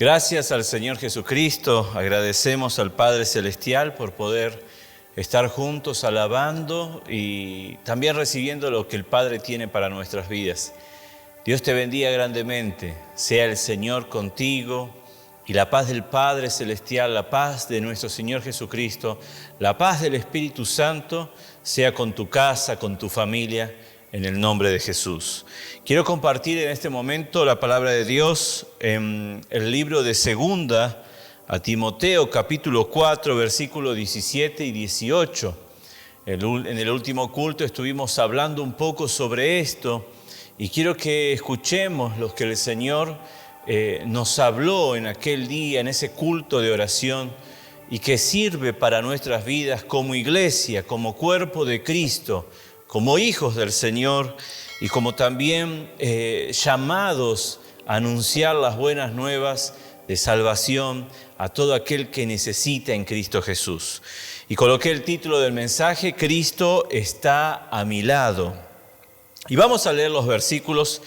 Gracias al Señor Jesucristo, agradecemos al Padre Celestial por poder estar juntos alabando y también recibiendo lo que el Padre tiene para nuestras vidas. Dios te bendiga grandemente, sea el Señor contigo y la paz del Padre Celestial, la paz de nuestro Señor Jesucristo, la paz del Espíritu Santo sea con tu casa, con tu familia, en el nombre de Jesús. Quiero compartir en este momento la palabra de Dios en el libro de Segunda a Timoteo, capítulo 4, versículos 17 y 18. En el último culto estuvimos hablando un poco sobre esto y quiero que escuchemos lo que el Señor nos habló en aquel día, en ese culto de oración, y que sirve para nuestras vidas como iglesia, como cuerpo de Cristo, como hijos del Señor y como también llamados a anunciar las buenas nuevas de salvación a todo aquel que necesita en Cristo Jesús. Y coloqué el título del mensaje: Cristo está a mi lado. Y vamos a leer los versículos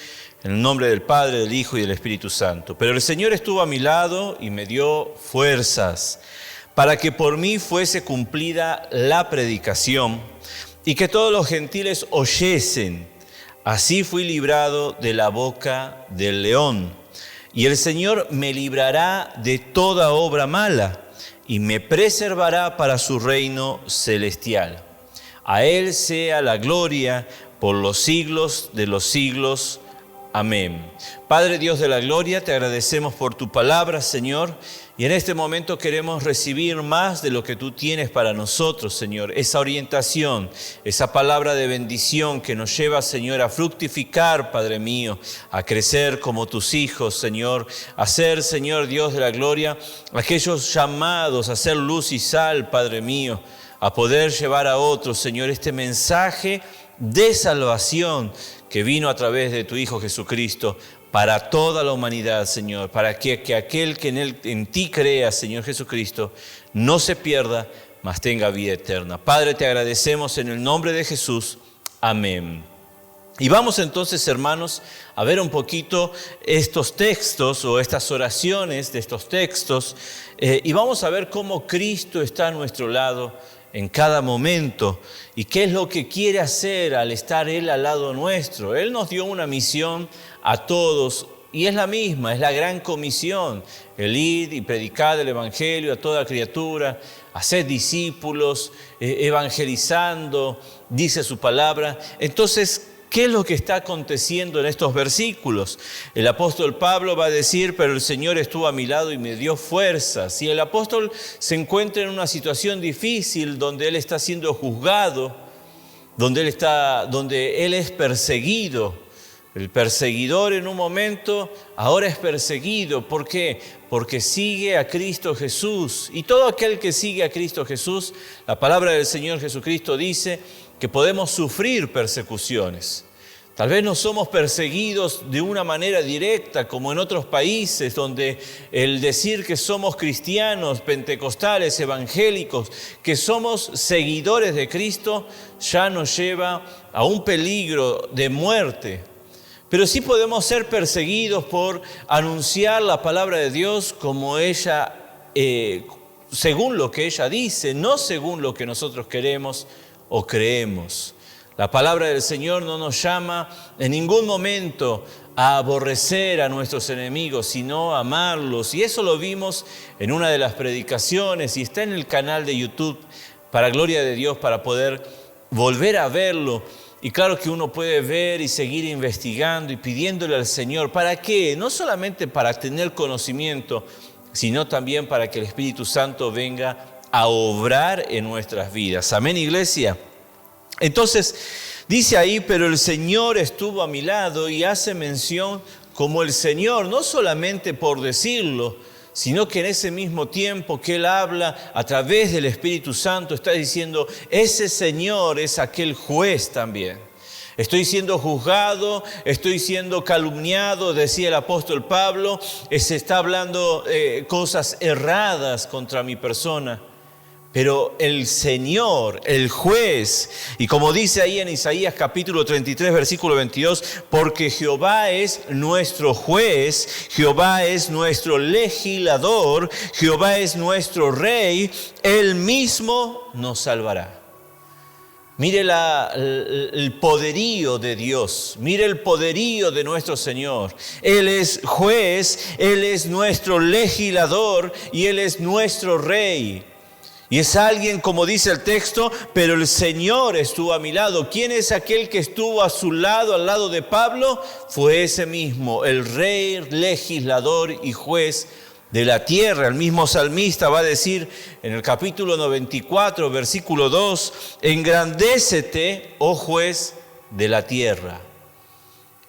en el nombre del Padre, del Hijo y del Espíritu Santo. Pero el Señor estuvo a mi lado y me dio fuerzas para que por mí fuese cumplida la predicación y que todos los gentiles oyesen. Así fui librado de la boca del león. Y el Señor me librará de toda obra mala y me preservará para su reino celestial. A Él sea la gloria por los siglos de los siglos. Amén. Padre Dios de la gloria, te agradecemos por tu palabra, Señor, y en este momento queremos recibir más de lo que tú tienes para nosotros, Señor. Esa orientación, esa palabra de bendición que nos lleva, Señor, a fructificar, Padre mío, a crecer como tus hijos, Señor, a ser, Señor Dios de la gloria, aquellos llamados a ser luz y sal, Padre mío, a poder llevar a otros, Señor, este mensaje de salvación que vino a través de tu Hijo Jesucristo para toda la humanidad, Señor, para que aquel que en ti crea, Señor Jesucristo, no se pierda, mas tenga vida eterna. Padre, te agradecemos en el nombre de Jesús. Amén. Y vamos entonces, hermanos, a ver un poquito estos textos o estas oraciones de estos textos y vamos a ver cómo Cristo está a nuestro lado en cada momento y qué es lo que quiere hacer al estar Él al lado nuestro. Él nos dio una misión a todos y es la misma, es la gran comisión: el ir y predicar el evangelio a toda criatura, hacer discípulos, evangelizando, dice su palabra. Entonces, ¿qué es lo que está aconteciendo en estos versículos? El apóstol Pablo va a decir: pero el Señor estuvo a mi lado y me dio fuerzas. Y el apóstol se encuentra en una situación difícil donde él está siendo juzgado, donde él es perseguido. El perseguidor en un momento ahora es perseguido. ¿Por qué? Porque sigue a Cristo Jesús. Y todo aquel que sigue a Cristo Jesús, la palabra del Señor Jesucristo dice que podemos sufrir persecuciones. Tal vez no somos perseguidos de una manera directa como en otros países donde el decir que somos cristianos, pentecostales, evangélicos, que somos seguidores de Cristo, ya nos lleva a un peligro de muerte. Pero sí podemos ser perseguidos por anunciar la palabra de Dios como ella, según lo que ella dice, no según lo que nosotros queremos o creemos. La palabra del Señor no nos llama en ningún momento a aborrecer a nuestros enemigos, sino a amarlos. Y eso lo vimos en una de las predicaciones y está en el canal de YouTube, para gloria de Dios, para poder volver a verlo. Y claro que uno puede ver y seguir investigando y pidiéndole al Señor. ¿Para qué? No solamente para tener conocimiento, sino también para que el Espíritu Santo venga a obrar en nuestras vidas. Amén, iglesia. Entonces, dice ahí: pero el Señor estuvo a mi lado, y hace mención como el Señor, no solamente por decirlo, sino que en ese mismo tiempo que Él habla a través del Espíritu Santo, está diciendo: ese Señor es aquel juez también. Estoy siendo juzgado, estoy siendo calumniado, decía el apóstol Pablo, se está hablando cosas erradas contra mi persona. Pero el Señor, el juez, y como dice ahí en Isaías capítulo 33, versículo 22, porque Jehová es nuestro juez, Jehová es nuestro legislador, Jehová es nuestro rey, Él mismo nos salvará. Mire el poderío de Dios, mire el poderío de nuestro Señor. Él es juez, Él es nuestro legislador y Él es nuestro rey. Y es alguien, como dice el texto, pero el Señor estuvo a mi lado. ¿Quién es aquel que estuvo a su lado, al lado de Pablo? Fue ese mismo, el rey, legislador y juez de la tierra. El mismo salmista va a decir en el capítulo 94, versículo 2, engrandécete, oh juez de la tierra.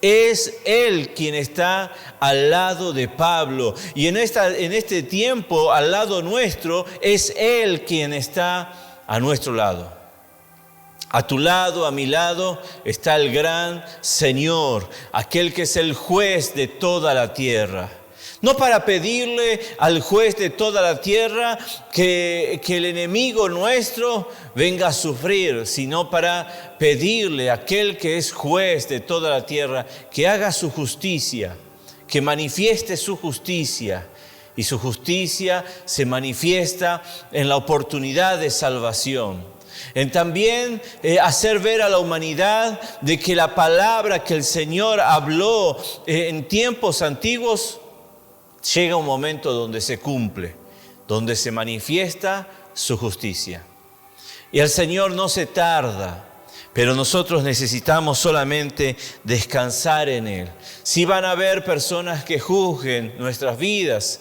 Es Él quien está al lado de Pablo. Y en este tiempo, al lado nuestro, es Él quien está a nuestro lado. A tu lado, a mi lado, está el gran Señor, aquel que es el juez de toda la tierra. No para pedirle al juez de toda la tierra que el enemigo nuestro venga a sufrir, sino para pedirle a aquel que es juez de toda la tierra que haga su justicia, que manifieste su justicia. Y su justicia se manifiesta en la oportunidad de salvación. En también hacer ver a la humanidad de que la palabra que el Señor habló en tiempos antiguos llega un momento donde se cumple, donde se manifiesta su justicia. Y el Señor no se tarda, pero nosotros necesitamos solamente descansar en Él. Sí van a haber personas que juzguen nuestras vidas.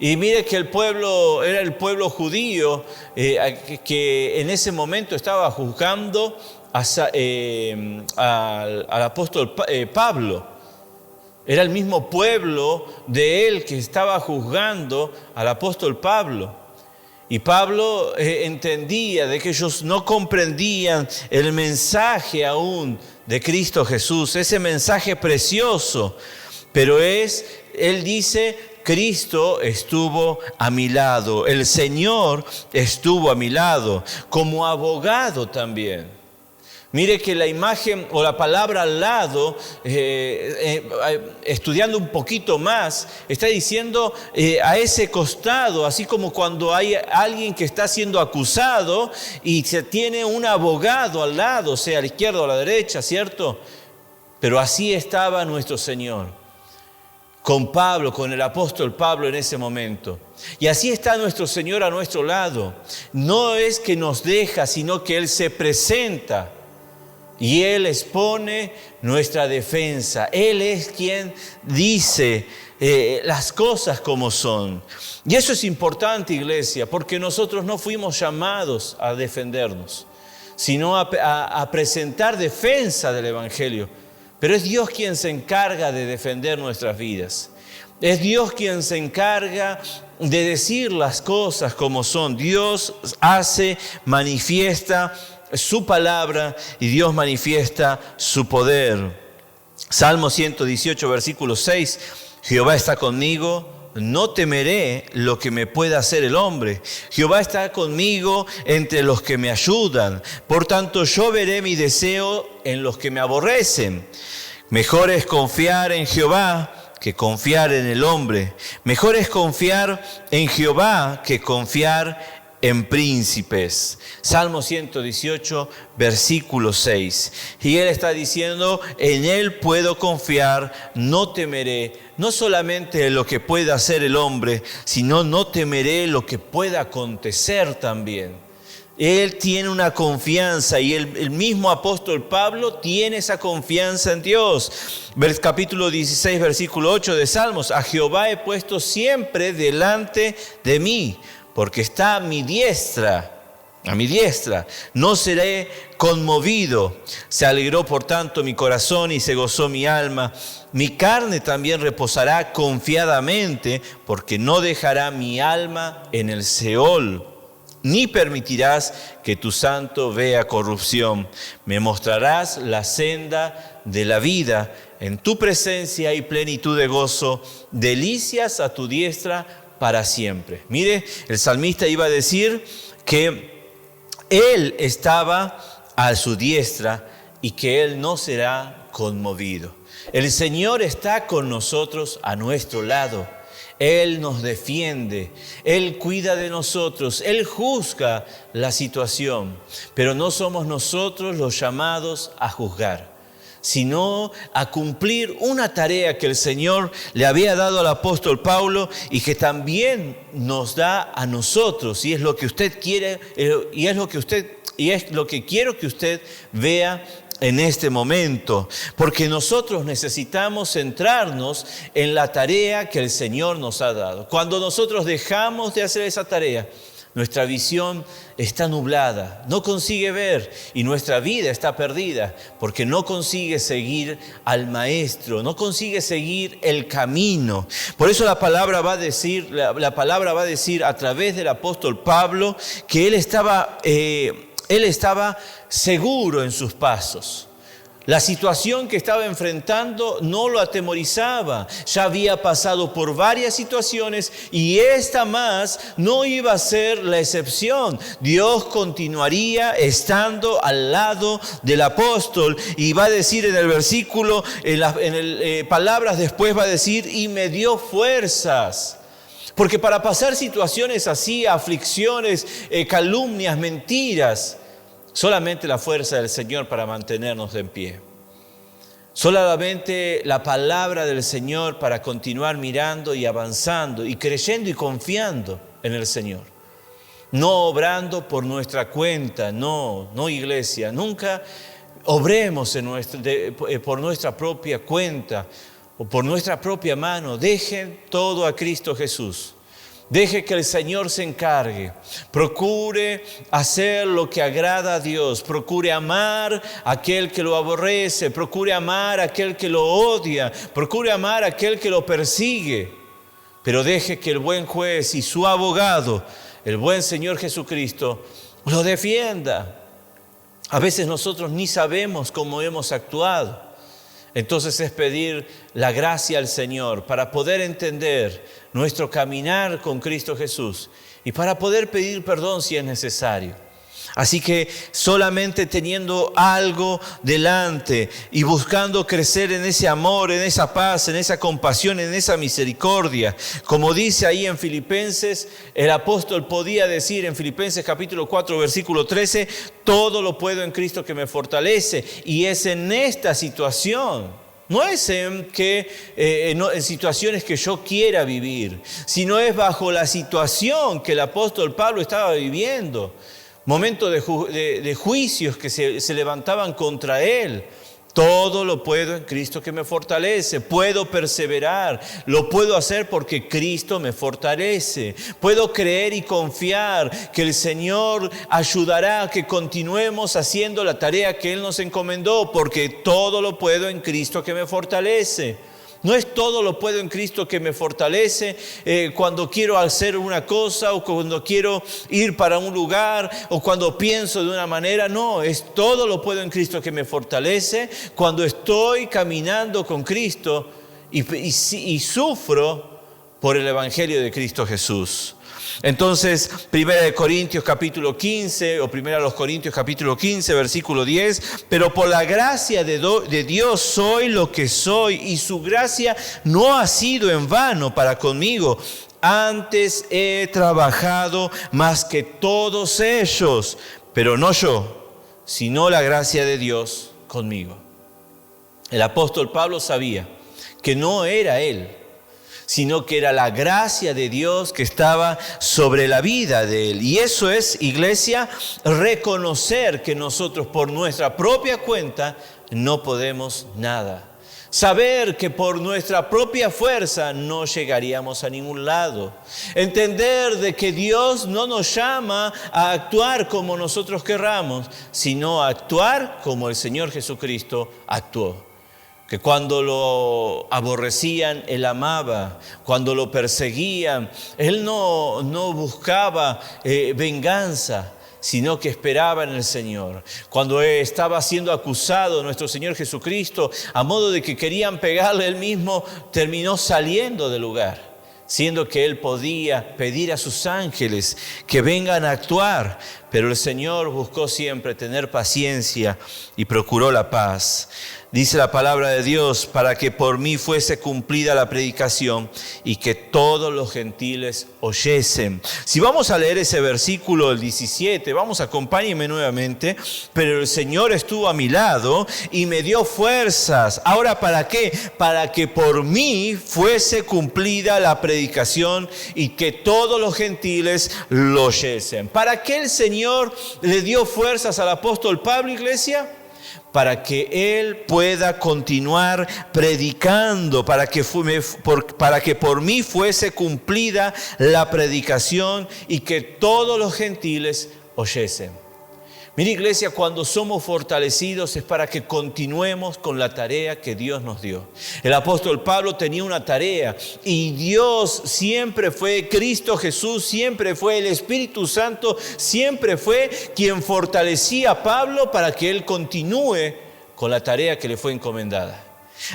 Y mire que el pueblo, era el pueblo judío que en ese momento estaba juzgando al apóstol Pablo. Era el mismo pueblo de él que estaba juzgando al apóstol Pablo. Y Pablo entendía de que ellos no comprendían el mensaje aún de Cristo Jesús, ese mensaje precioso. Pero él dice, Cristo estuvo a mi lado, el Señor estuvo a mi lado, como abogado también. Mire que la imagen o la palabra al lado, estudiando un poquito más, está diciendo a ese costado, así como cuando hay alguien que está siendo acusado y se tiene un abogado al lado, sea a la izquierda o a la derecha, ¿cierto? Pero así estaba nuestro Señor, con Pablo, con el apóstol Pablo en ese momento. Y así está nuestro Señor a nuestro lado. No es que nos deja, sino que Él se presenta. Y Él expone nuestra defensa. Él es quien dice las cosas como son. Y eso es importante, iglesia, porque nosotros no fuimos llamados a defendernos, sino a presentar defensa del Evangelio. Pero es Dios quien se encarga de defender nuestras vidas. Es Dios quien se encarga de decir las cosas como son. Dios manifiesta su palabra y Dios manifiesta su poder. Salmo 118, versículo 6. Jehová está conmigo, no temeré lo que me pueda hacer el hombre. Jehová está conmigo entre los que me ayudan. Por tanto, yo veré mi deseo en los que me aborrecen. Mejor es confiar en Jehová que confiar en el hombre. Mejor es confiar en Jehová que confiar en príncipes. Salmo 118, versículo 6. Y Él está diciendo, en Él puedo confiar, no temeré, no solamente lo que pueda hacer el hombre, sino no temeré lo que pueda acontecer también. Él tiene una confianza y el mismo apóstol Pablo tiene esa confianza en Dios. Capítulo 16, versículo 8 de Salmos. A Jehová he puesto siempre delante de mí, porque está a mi diestra, no seré conmovido. Se alegró por tanto mi corazón y se gozó mi alma. Mi carne también reposará confiadamente, porque no dejará mi alma en el Seol, ni permitirás que tu santo vea corrupción. Me mostrarás la senda de la vida. En tu presencia hay plenitud de gozo, delicias a tu diestra para siempre. Mire, el salmista iba a decir que Él estaba a su diestra y que Él no será conmovido. El Señor está con nosotros a nuestro lado. Él nos defiende, Él cuida de nosotros, Él juzga la situación, pero no somos nosotros los llamados a juzgar, sino a cumplir una tarea que el Señor le había dado al apóstol Pablo y que también nos da a nosotros, y es lo que usted quiere, y es lo que quiero que usted vea en este momento, porque nosotros necesitamos centrarnos en la tarea que el Señor nos ha dado. Cuando nosotros dejamos de hacer esa tarea, nuestra visión está nublada, no consigue ver, y nuestra vida está perdida porque no consigue seguir al Maestro, no consigue seguir el camino. Por eso la palabra va a decir a través del apóstol Pablo que él estaba seguro en sus pasos. La situación que estaba enfrentando no lo atemorizaba. Ya había pasado por varias situaciones y esta más no iba a ser la excepción. Dios continuaría estando al lado del apóstol y va a decir en el versículo, palabras después va a decir, y me dio fuerzas. Porque para pasar situaciones así, aflicciones, calumnias, mentiras, solamente la fuerza del Señor para mantenernos en pie. Solamente la palabra del Señor para continuar mirando y avanzando y creyendo y confiando en el Señor. No obrando por nuestra cuenta, no iglesia. Nunca obremos por nuestra propia cuenta o por nuestra propia mano. Dejen todo a Cristo Jesús. Deje que el Señor se encargue. Procure hacer lo que agrada a Dios. Procure amar a aquel que lo aborrece. Procure amar a aquel que lo odia. Procure amar a aquel que lo persigue. Pero deje que el buen juez y su abogado, el buen Señor Jesucristo, lo defienda. A veces nosotros ni sabemos cómo hemos actuado. Entonces es pedir la gracia al Señor para poder entender nuestro caminar con Cristo Jesús y para poder pedir perdón si es necesario. Así que solamente teniendo algo delante y buscando crecer en ese amor, en esa paz, en esa compasión, en esa misericordia. Como dice ahí en Filipenses, el apóstol podía decir en Filipenses capítulo 4, versículo 13, todo lo puedo en Cristo que me fortalece. Y es en esta situación, no es en situaciones que yo quiera vivir, sino es bajo la situación que el apóstol Pablo estaba viviendo. Momentos de juicios que se levantaban contra él. Todo lo puedo en Cristo que me fortalece. Puedo perseverar. Lo puedo hacer porque Cristo me fortalece. Puedo creer y confiar que el Señor ayudará a que continuemos haciendo la tarea que Él nos encomendó, porque todo lo puedo en Cristo que me fortalece. No es todo lo puedo en Cristo que me fortalece cuando quiero hacer una cosa o cuando quiero ir para un lugar o cuando pienso de una manera. No, es todo lo puedo en Cristo que me fortalece cuando estoy caminando con Cristo y sufro por el Evangelio de Cristo Jesús. Entonces, 1 Corintios capítulo 15, o 1 Corintios capítulo 15, versículo 10, pero por la gracia de Dios soy lo que soy, y su gracia no ha sido en vano para conmigo. Antes he trabajado más que todos ellos, pero no yo, sino la gracia de Dios conmigo. El apóstol Pablo sabía que no era él, sino que era la gracia de Dios que estaba sobre la vida de él. Y eso es, iglesia, reconocer que nosotros por nuestra propia cuenta no podemos nada. Saber que por nuestra propia fuerza no llegaríamos a ningún lado. Entender de que Dios no nos llama a actuar como nosotros querramos, sino a actuar como el Señor Jesucristo actuó. Que cuando lo aborrecían, Él amaba. Cuando lo perseguían, Él no buscaba venganza, sino que esperaba en el Señor. Cuando estaba siendo acusado nuestro Señor Jesucristo, a modo de que querían pegarle, Él mismo terminó saliendo del lugar. siendo que Él podía pedir a sus ángeles que vengan a actuar, pero el Señor buscó siempre tener paciencia y procuró la paz. Dice la palabra de Dios, para que por mí fuese cumplida la predicación y que todos los gentiles oyesen. Si vamos a leer ese versículo, el 17, acompáñenme nuevamente. Pero el Señor estuvo a mi lado y me dio fuerzas. Ahora, ¿para qué? Para que por mí fuese cumplida la predicación y que todos los gentiles lo oyesen. ¿Para qué el Señor le dio fuerzas al apóstol Pablo, iglesia? Para que Él pueda continuar predicando, para que por mí fuese cumplida la predicación y que todos los gentiles oyesen. Mira, iglesia, cuando somos fortalecidos es para que continuemos con la tarea que Dios nos dio. El apóstol Pablo tenía una tarea y Dios siempre fue, Cristo Jesús siempre fue, el Espíritu Santo siempre fue quien fortalecía a Pablo para que él continúe con la tarea que le fue encomendada.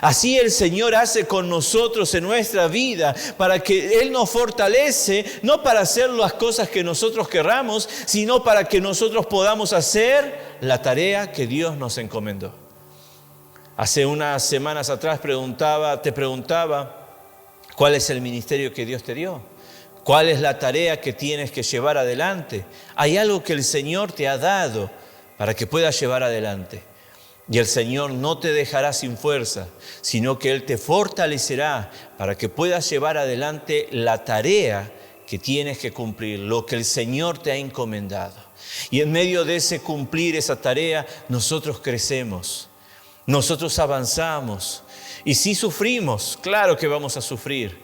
Así el Señor hace con nosotros en nuestra vida, para que Él nos fortalece, no para hacer las cosas que nosotros querramos, sino para que nosotros podamos hacer la tarea que Dios nos encomendó. Hace unas semanas atrás te preguntaba, ¿cuál es el ministerio que Dios te dio? ¿Cuál es la tarea que tienes que llevar adelante? Hay algo que el Señor te ha dado para que puedas llevar adelante. Y el Señor no te dejará sin fuerza, sino que Él te fortalecerá para que puedas llevar adelante la tarea que tienes que cumplir, lo que el Señor te ha encomendado. Y en medio de ese cumplir esa tarea, nosotros crecemos, nosotros avanzamos. Y si sufrimos, claro que vamos a sufrir,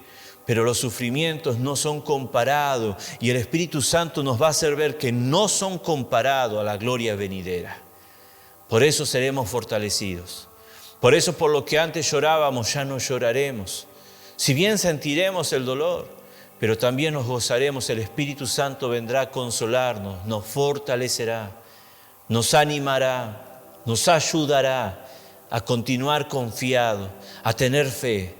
pero los sufrimientos no son comparados y el Espíritu Santo nos va a hacer ver que no son comparados a la gloria venidera. Por eso seremos fortalecidos. Por eso, por lo que antes llorábamos, ya no lloraremos. Si bien sentiremos el dolor, pero también nos gozaremos. El Espíritu Santo vendrá a consolarnos, nos fortalecerá, nos animará, nos ayudará a continuar confiado, a tener fe,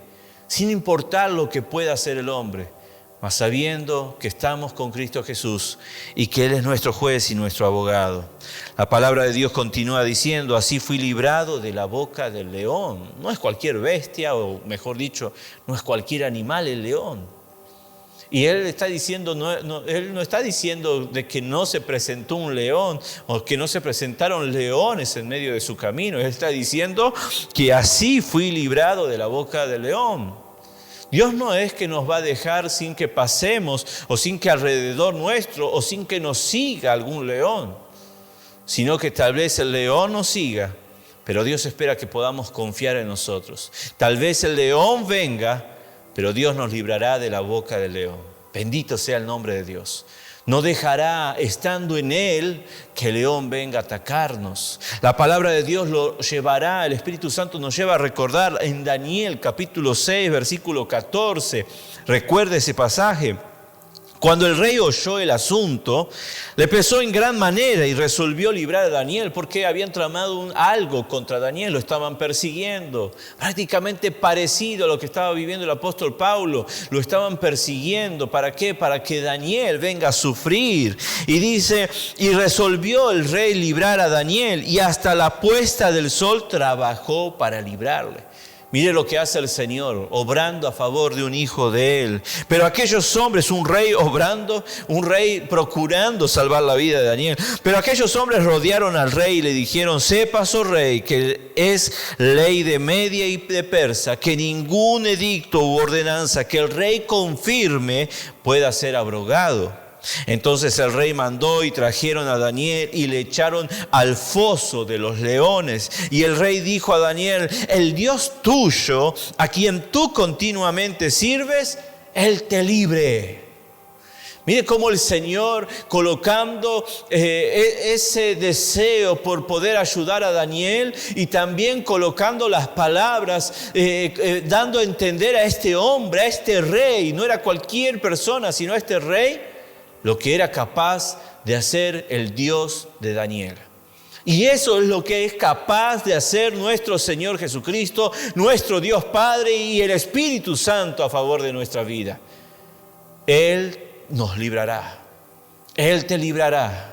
sin importar lo que pueda hacer el hombre, mas sabiendo que estamos con Cristo Jesús y que Él es nuestro juez y nuestro abogado. La palabra de Dios continúa diciendo, así fui librado de la boca del león. No es cualquier bestia, o mejor dicho, no es cualquier animal el león. Y Él está diciendo, Él no está diciendo de que no se presentó un león o que no se presentaron leones en medio de su camino. Él está diciendo que así fui librado de la boca del león. Dios no es que nos va a dejar sin que pasemos o sin que alrededor nuestro o sin que nos siga algún león, sino que tal vez el león nos siga, pero Dios espera que podamos confiar en nosotros. Tal vez el león venga, pero Dios nos librará de la boca del león. Bendito sea el nombre de Dios. No dejará, estando en Él, que el león venga a atacarnos. La palabra de Dios lo llevará, el Espíritu Santo nos lleva a recordar en Daniel capítulo 6, versículo 14. Recuerde ese pasaje. Cuando el rey oyó el asunto, le pesó en gran manera y resolvió librar a Daniel porque habían tramado algo contra Daniel, lo estaban persiguiendo. Prácticamente parecido a lo que estaba viviendo el apóstol Pablo, lo estaban persiguiendo. ¿Para qué? Para que Daniel venga a sufrir. Y dice, y resolvió el rey librar a Daniel y hasta la puesta del sol trabajó para librarle. Mire lo que hace el Señor, obrando a favor de un hijo de Él. Pero aquellos hombres, un rey obrando, un rey procurando salvar la vida de Daniel. Pero aquellos hombres rodearon al rey y le dijeron, sepas, oh rey, que es ley de Media y de Persa, que ningún edicto u ordenanza que el rey confirme pueda ser abrogado. Entonces el rey mandó y trajeron a Daniel y le echaron al foso de los leones. Y el rey dijo a Daniel, el Dios tuyo, a quien tú continuamente sirves, Él te libre. Mire cómo el Señor, colocando ese deseo por poder ayudar a Daniel y también colocando las palabras, dando a entender a este hombre, a este rey, no era cualquier persona, sino a este rey, lo que era capaz de hacer el Dios de Daniel. Y eso es lo que es capaz de hacer nuestro Señor Jesucristo, nuestro Dios Padre y el Espíritu Santo a favor de nuestra vida. Él nos librará. Él te librará.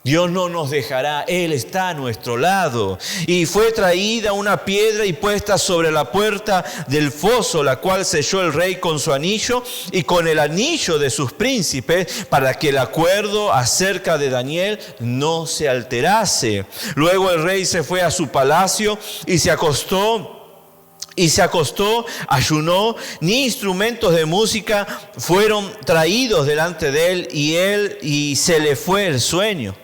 Dios no nos dejará, Él está a nuestro lado. Y fue traída una piedra y puesta sobre la puerta del foso, la cual selló el rey con su anillo y con el anillo de sus príncipes, para que el acuerdo acerca de Daniel no se alterase. Luego el rey se fue a su palacio y se acostó, ayunó, ni instrumentos de música fueron traídos delante de él, y se le fue el sueño.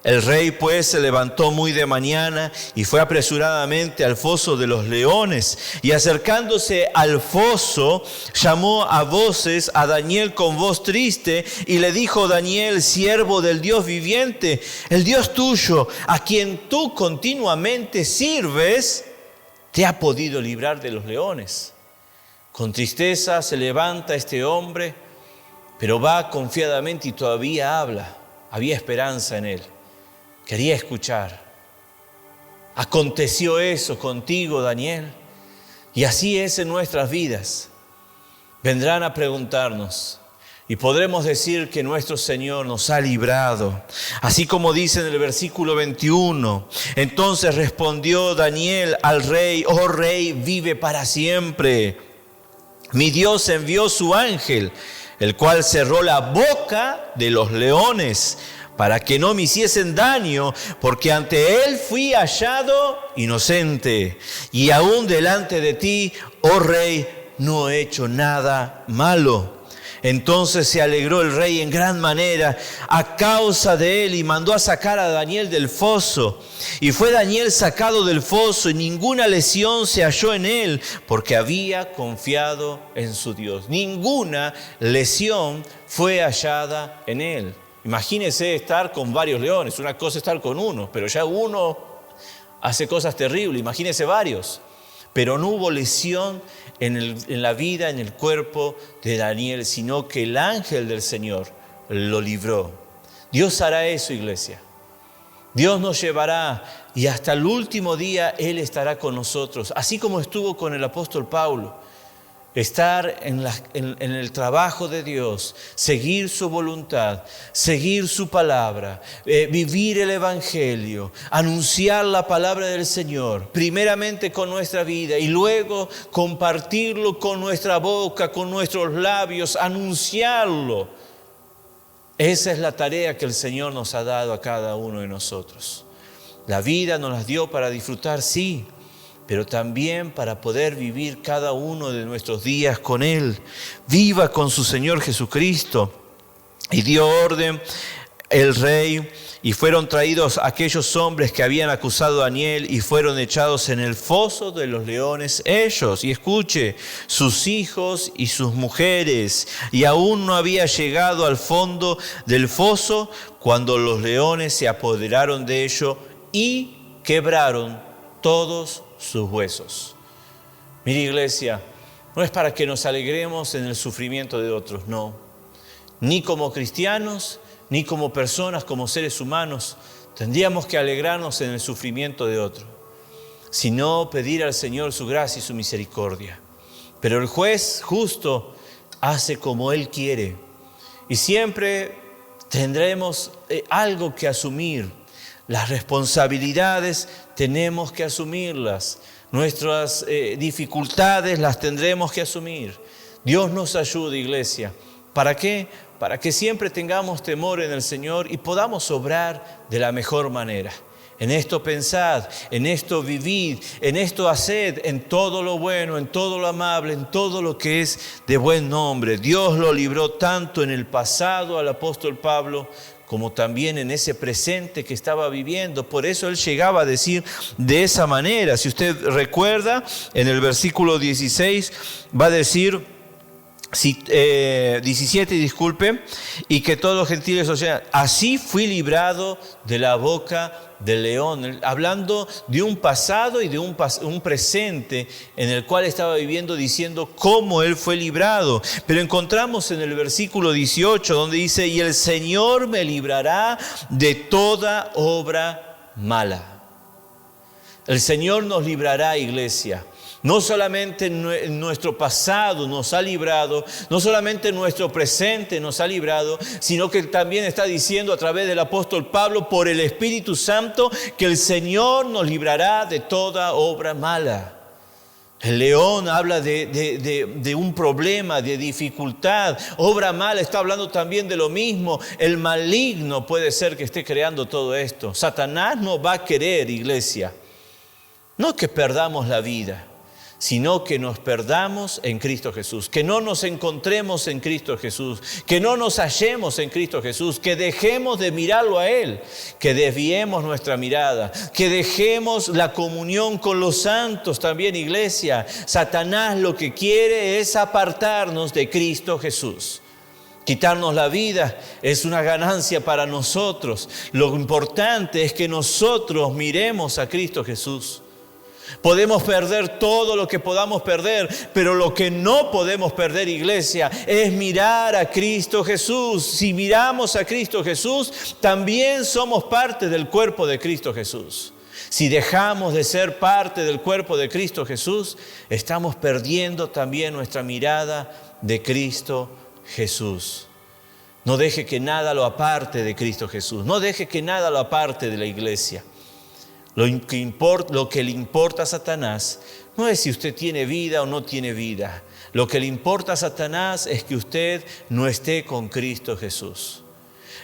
El rey pues se levantó muy de mañana y fue apresuradamente al foso de los leones, y acercándose al foso llamó a voces a Daniel con voz triste y le dijo: Daniel, siervo del Dios viviente, el Dios tuyo, a quien tú continuamente sirves, te ha podido librar de los leones. Con tristeza se levanta este hombre, pero va confiadamente y todavía habla. Había esperanza en él. Quería escuchar. Aconteció eso contigo, Daniel. Y así es en nuestras vidas. Vendrán a preguntarnos y podremos decir que nuestro Señor nos ha librado. Así como dice en el versículo 21. Entonces respondió Daniel al rey: oh rey, vive para siempre. Mi Dios envió su ángel, el cual cerró la boca de los leones, para que no me hiciesen daño, porque ante él fui hallado inocente. Y aún delante de ti, oh rey, no he hecho nada malo. Entonces se alegró el rey en gran manera a causa de él, y mandó a sacar a Daniel del foso. Y fue Daniel sacado del foso, y ninguna lesión se halló en él, porque había confiado en su Dios. Ninguna lesión fue hallada en él. Imagínese estar con varios leones. Una cosa es estar con uno, pero ya uno hace cosas terribles. Imagínese varios. Pero no hubo lesión en la vida, en el cuerpo de Daniel, sino que el ángel del Señor lo libró. Dios hará eso, iglesia. Dios nos llevará, y hasta el último día Él estará con nosotros. Así como estuvo con el apóstol Pablo. Estar en el trabajo de Dios, seguir su voluntad, seguir su palabra, vivir el evangelio, anunciar la palabra del Señor, primeramente con nuestra vida y luego compartirlo con nuestra boca, con nuestros labios, anunciarlo. Esa es la tarea que el Señor nos ha dado a cada uno de nosotros. La vida nos la dio para disfrutar, sí, pero también para poder vivir cada uno de nuestros días con Él. Viva con su Señor Jesucristo. Y dio orden el rey, y fueron traídos aquellos hombres que habían acusado a Daniel, y fueron echados en el foso de los leones ellos. Y escuche, sus hijos y sus mujeres. Y aún no había llegado al fondo del foso cuando los leones se apoderaron de ellos y quebraron todos sus huesos. Mire, iglesia, no es para que nos alegremos en el sufrimiento de otros, no. Ni como cristianos, ni como personas, como seres humanos, tendríamos que alegrarnos en el sufrimiento de otro, sino pedir al Señor su gracia y su misericordia. Pero el juez justo hace como Él quiere, y siempre tendremos algo que asumir. Las responsabilidades tenemos que asumirlas. Nuestras dificultades las tendremos que asumir. Dios nos ayude, iglesia. ¿Para qué? Para que siempre tengamos temor en el Señor y podamos obrar de la mejor manera. En esto pensad, en esto vivid, en esto haced, en todo lo bueno, en todo lo amable, en todo lo que es de buen nombre. Dios lo libró tanto en el pasado al apóstol Pablo, como también en ese presente que estaba viviendo. Por eso él llegaba a decir de esa manera. Si usted recuerda, en el versículo 16 va a decir, 17, disculpe, y que todos los gentiles oyeran: así fui librado de la boca del león. Hablando de un pasado y de un presente en el cual estaba viviendo, diciendo cómo él fue librado. Pero encontramos en el versículo 18 donde dice: y el Señor me librará de toda obra mala. El Señor nos librará, iglesia. No solamente nuestro pasado nos ha librado, no solamente nuestro presente nos ha librado, sino que también está diciendo a través del apóstol Pablo, por el Espíritu Santo, que el Señor nos librará de toda obra mala. El león habla de un problema, de dificultad. Obra mala está hablando también de lo mismo. El maligno puede ser que esté creando todo esto. Satanás no va a querer, iglesia, no que perdamos la vida, sino que nos perdamos en Cristo Jesús, que no nos encontremos en Cristo Jesús, que no nos hallemos en Cristo Jesús, que dejemos de mirarlo a Él, que desviemos nuestra mirada, que dejemos la comunión con los santos también, iglesia. Satanás lo que quiere es apartarnos de Cristo Jesús. Quitarnos la vida es una ganancia para nosotros. Lo importante es que nosotros miremos a Cristo Jesús. Podemos perder todo lo que podamos perder, pero lo que no podemos perder, iglesia, es mirar a Cristo Jesús. Si miramos a Cristo Jesús, también somos parte del cuerpo de Cristo Jesús. Si dejamos de ser parte del cuerpo de Cristo Jesús, estamos perdiendo también nuestra mirada de Cristo Jesús. No deje que nada lo aparte de Cristo Jesús. No deje que nada lo aparte de la iglesia. Lo que le importa a Satanás no es si usted tiene vida o no tiene vida. Lo que le importa a Satanás es que usted no esté con Cristo Jesús.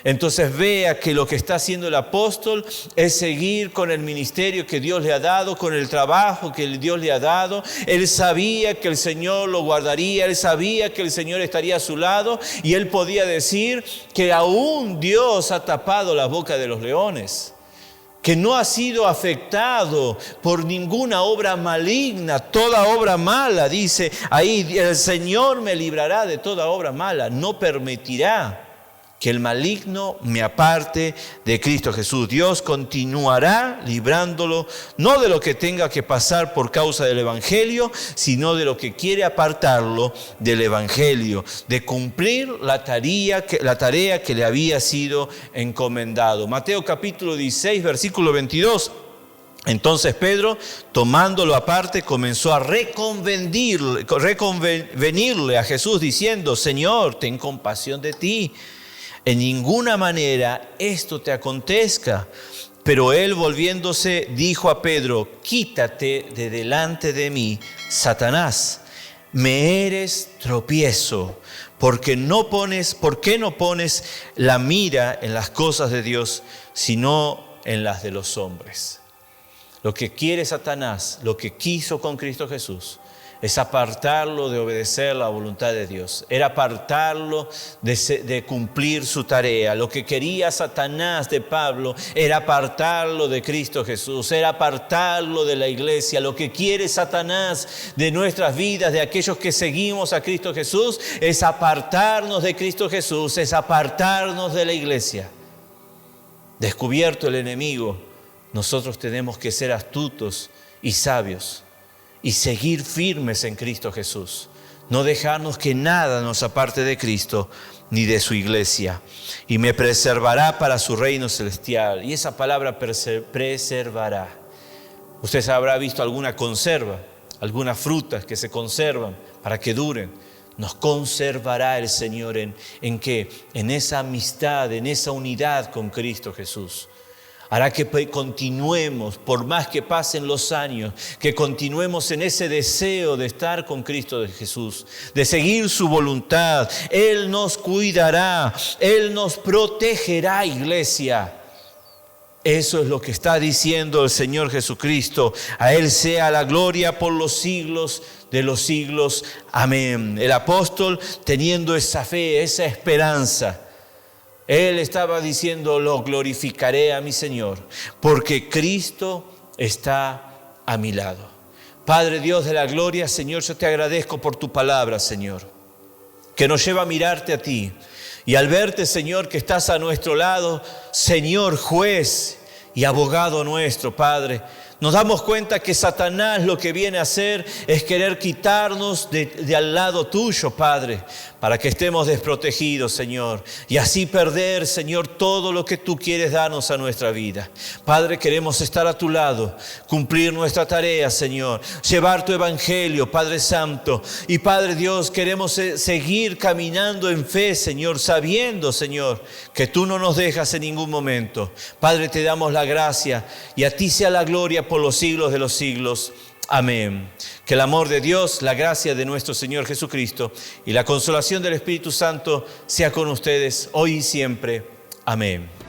Entonces vea que lo que está haciendo el apóstol es seguir con el ministerio que Dios le ha dado, con el trabajo que Dios le ha dado. Él sabía que el Señor lo guardaría, él sabía que el Señor estaría a su lado y él podía decir que aún Dios ha tapado la boca de los leones, que no ha sido afectado por ninguna obra maligna, toda obra mala, dice ahí, el Señor me librará de toda obra mala, no permitirá que el maligno me aparte de Cristo Jesús. Dios continuará librándolo, no de lo que tenga que pasar por causa del Evangelio, sino de lo que quiere apartarlo del Evangelio, de cumplir la tarea que le había sido encomendado. Mateo capítulo 16, versículo 22. Entonces Pedro, tomándolo aparte, comenzó a reconvenirle a Jesús diciendo: Señor, ten compasión de ti. En ninguna manera esto te acontezca. Pero él, volviéndose, dijo a Pedro: quítate de delante de mí, Satanás. Me eres tropiezo, ¿por qué no pones la mira en las cosas de Dios, sino en las de los hombres? Lo que quiere Satanás, lo que quiso con Cristo Jesús, es apartarlo de obedecer la voluntad de Dios. Era apartarlo de cumplir su tarea. Lo que quería Satanás de Pablo era apartarlo de Cristo Jesús. Era apartarlo de la iglesia. Lo que quiere Satanás de nuestras vidas, de aquellos que seguimos a Cristo Jesús, es apartarnos de Cristo Jesús, es apartarnos de la iglesia. Descubierto el enemigo, nosotros tenemos que ser astutos y sabios y seguir firmes en Cristo Jesús. No dejarnos que nada nos aparte de Cristo ni de su iglesia. Y me preservará para su reino celestial. Y esa palabra preservará. Usted habrá visto alguna conserva, algunas frutas que se conservan para que duren. Nos conservará el Señor ¿en qué? En esa amistad, en esa unidad con Cristo Jesús. Hará que continuemos, por más que pasen los años, que continuemos en ese deseo de estar con Cristo Jesús, de seguir su voluntad. Él nos cuidará, Él nos protegerá, iglesia. Eso es lo que está diciendo el Señor Jesucristo. A Él sea la gloria por los siglos de los siglos. Amén. El apóstol, teniendo esa fe, esa esperanza, él estaba diciendo: lo glorificaré a mi Señor, porque Cristo está a mi lado. Padre Dios de la gloria, Señor, yo te agradezco por tu palabra, Señor, que nos lleva a mirarte a ti. Y al verte, Señor, que estás a nuestro lado, Señor juez y abogado nuestro, Padre. Nos damos cuenta que Satanás lo que viene a hacer es querer quitarnos de al lado tuyo, Padre, para que estemos desprotegidos, Señor, y así perder, Señor, todo lo que tú quieres darnos a nuestra vida. Padre, queremos estar a tu lado, cumplir nuestra tarea, Señor, llevar tu evangelio, Padre Santo. Y Padre Dios, queremos seguir caminando en fe, Señor, sabiendo, Señor, que tú no nos dejas en ningún momento. Padre, te damos la gracia y a ti sea la gloria por los siglos de los siglos. Amén. Que el amor de Dios, la gracia de nuestro Señor Jesucristo y la consolación del Espíritu Santo sea con ustedes hoy y siempre. Amén.